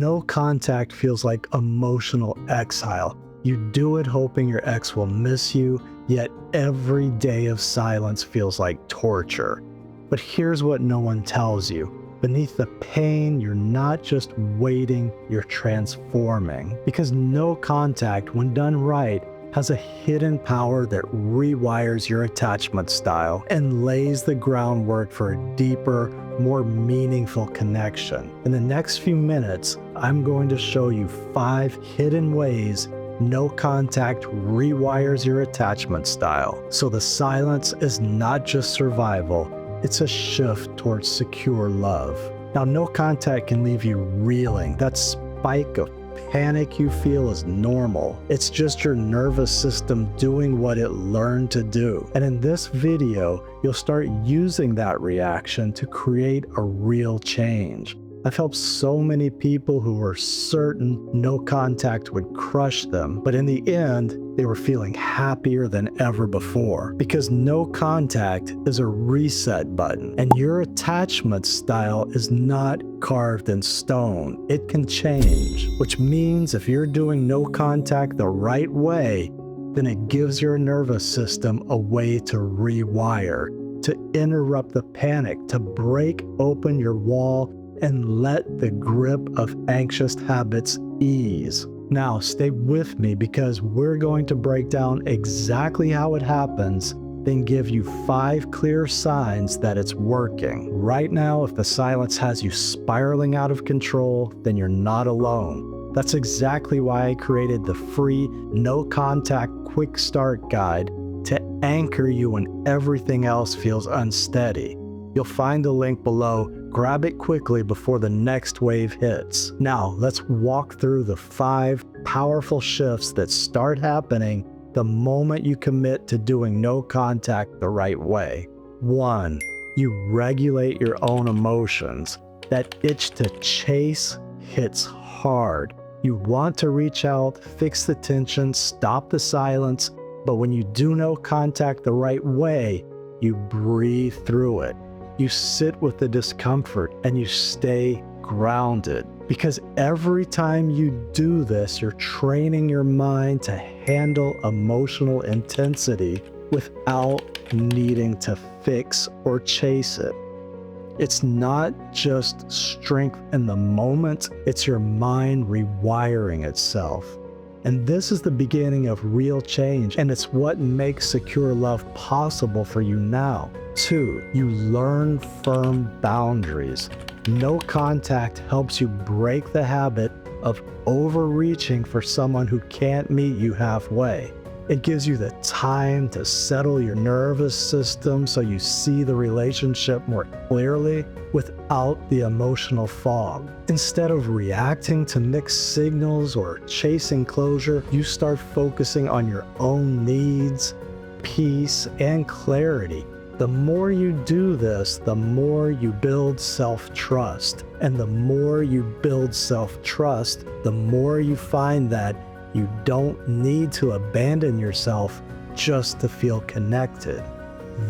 No contact feels like emotional exile. You do it hoping your ex will miss you, yet every day of silence feels like torture. But here's what no one tells you. Beneath the pain, you're not just waiting, you're transforming. Because no contact, when done right, has a hidden power that rewires your attachment style and lays the groundwork for a deeper, more meaningful connection. In the next few minutes, I'm going to show you 5 hidden ways no contact rewires your attachment style. So the silence is not just survival, it's a shift towards secure love. Now, no contact can leave you reeling. That spike of panic you feel is normal. It's just your nervous system doing what it learned to do. And in this video, you'll start using that reaction to create a real change. I've helped so many people who were certain no contact would crush them, but in the end, they were feeling happier than ever before. Because no contact is a reset button, and your attachment style is not carved in stone. It can change, which means if you're doing no contact the right way, then it gives your nervous system a way to rewire, to interrupt the panic, to break open your wall and let the grip of anxious habits ease. Now, stay with me because we're going to break down exactly how it happens, then give you 5 clear signs that it's working. Right now, if the silence has you spiraling out of control, then you're not alone. That's exactly why I created the free No Contact Quick Start Guide to anchor you when everything else feels unsteady. You'll find the link below. Grab it quickly before the next wave hits. Now, let's walk through the 5 powerful shifts that start happening the moment you commit to doing no contact the right way. 1. You regulate your own emotions. That itch to chase hits hard. You want to reach out, fix the tension, stop the silence, but when you do no contact the right way, you breathe through it. You sit with the discomfort and you stay grounded. Because every time you do this, you're training your mind to handle emotional intensity without needing to fix or chase it. It's not just strength in the moment, it's your mind rewiring itself. And this is the beginning of real change, and it's what makes secure love possible for you now. 2, you learn firm boundaries. No contact helps you break the habit of overreaching for someone who can't meet you halfway. It gives you the time to settle your nervous system so you see the relationship more clearly without the emotional fog. Instead of reacting to mixed signals or chasing closure, you start focusing on your own needs, peace, and clarity. The more you do this, the more you build self-trust. And the more you build self-trust, the more you find that you don't need to abandon yourself just to feel connected.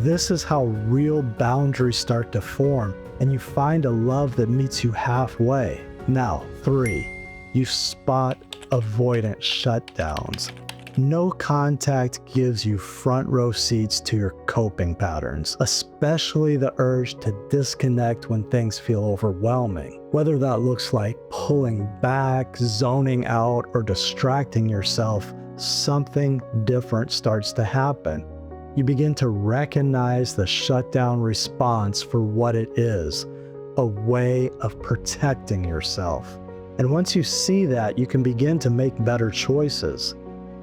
This is how real boundaries start to form, and you find a love that meets you halfway. Now, 3, you spot avoidant shutdowns. No contact gives you front row seats to your coping patterns, especially the urge to disconnect when things feel overwhelming. Whether that looks like pulling back, zoning out, or distracting yourself, something different starts to happen. You begin to recognize the shutdown response for what it is, a way of protecting yourself. And once you see that, you can begin to make better choices.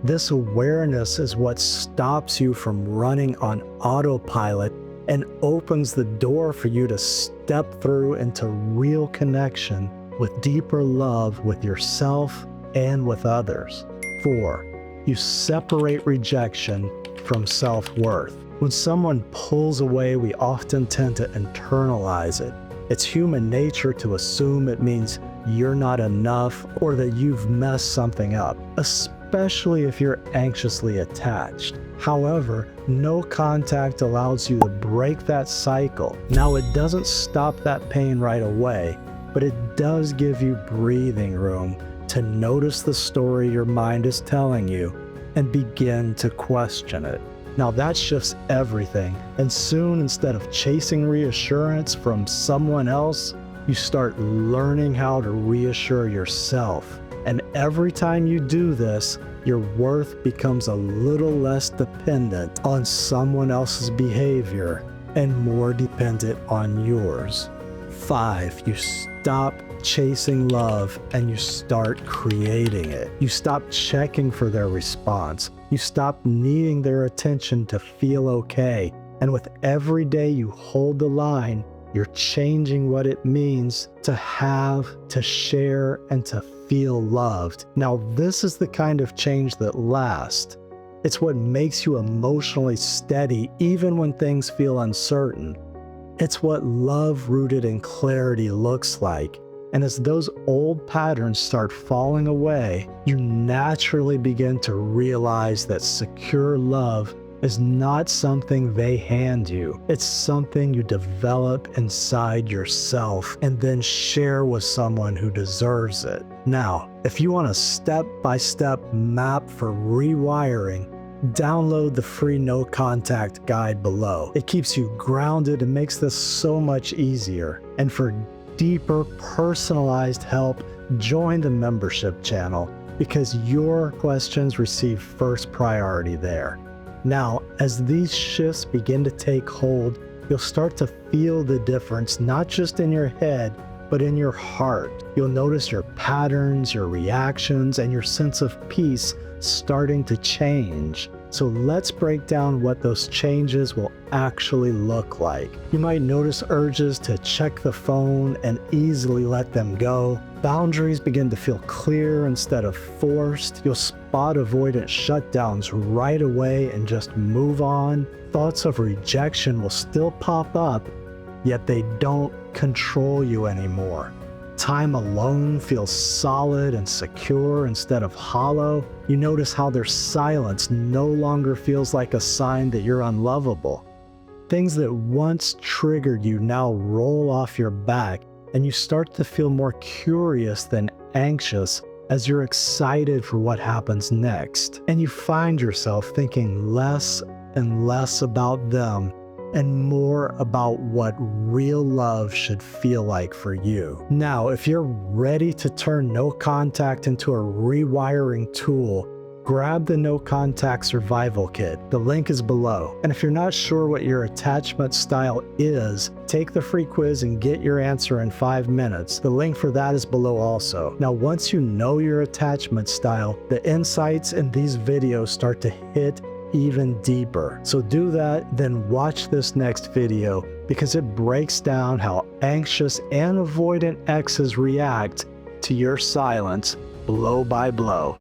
This awareness is what stops you from running on autopilot and opens the door for you to step through into real connection with deeper love with yourself and with others. 4, you separate rejection from self-worth. When someone pulls away, we often tend to internalize it. It's human nature to assume it means you're not enough or that you've messed something up, especially if you're anxiously attached. However, no contact allows you to break that cycle. Now, it doesn't stop that pain right away, but it does give you breathing room to notice the story your mind is telling you and begin to question it. Now that shifts everything, and soon, instead of chasing reassurance from someone else, you start learning how to reassure yourself. And every time you do this, your worth becomes a little less dependent on someone else's behavior and more dependent on yours. 5, you stop chasing love and you start creating it. You stop checking for their response. You stop needing their attention to feel okay. And with every day you hold the line, you're changing what it means to have, to share, and to feel loved. Now, this is the kind of change that lasts. It's what makes you emotionally steady even when things feel uncertain. It's what love rooted in clarity looks like. And as those old patterns start falling away, you naturally begin to realize that secure love is not something they hand you. It's something you develop inside yourself and then share with someone who deserves it. Now, if you want a step-by-step map for rewiring, download the free no contact guide below. It keeps you grounded and makes this so much easier. And for deeper personalized help, join the membership channel because your questions receive first priority there. Now, as these shifts begin to take hold, you'll start to feel the difference, not just in your head, but in your heart. You'll notice your patterns, your reactions, and your sense of peace starting to change. So let's break down what those changes will actually look like. You might notice urges to check the phone and easily let them go. Boundaries begin to feel clear instead of forced. You'll spot avoidant shutdowns right away and just move on. Thoughts of rejection will still pop up, yet they don't control you anymore. Time alone feels solid and secure instead of hollow. You notice how their silence no longer feels like a sign that you're unlovable. Things that once triggered you now roll off your back, and you start to feel more curious than anxious as you're excited for what happens next. And you find yourself thinking less and less about them and more about what real love should feel like for you. Now, if you're ready to turn no contact into a rewiring tool, grab the No Contact Survival Kit. The link is below. And if you're not sure what your attachment style is, take the free quiz and get your answer in 5 minutes. The link for that is below also. Now, once you know your attachment style, the insights in these videos start to hit even deeper. So do that, then watch this next video because it breaks down how anxious and avoidant exes react to your silence blow by blow.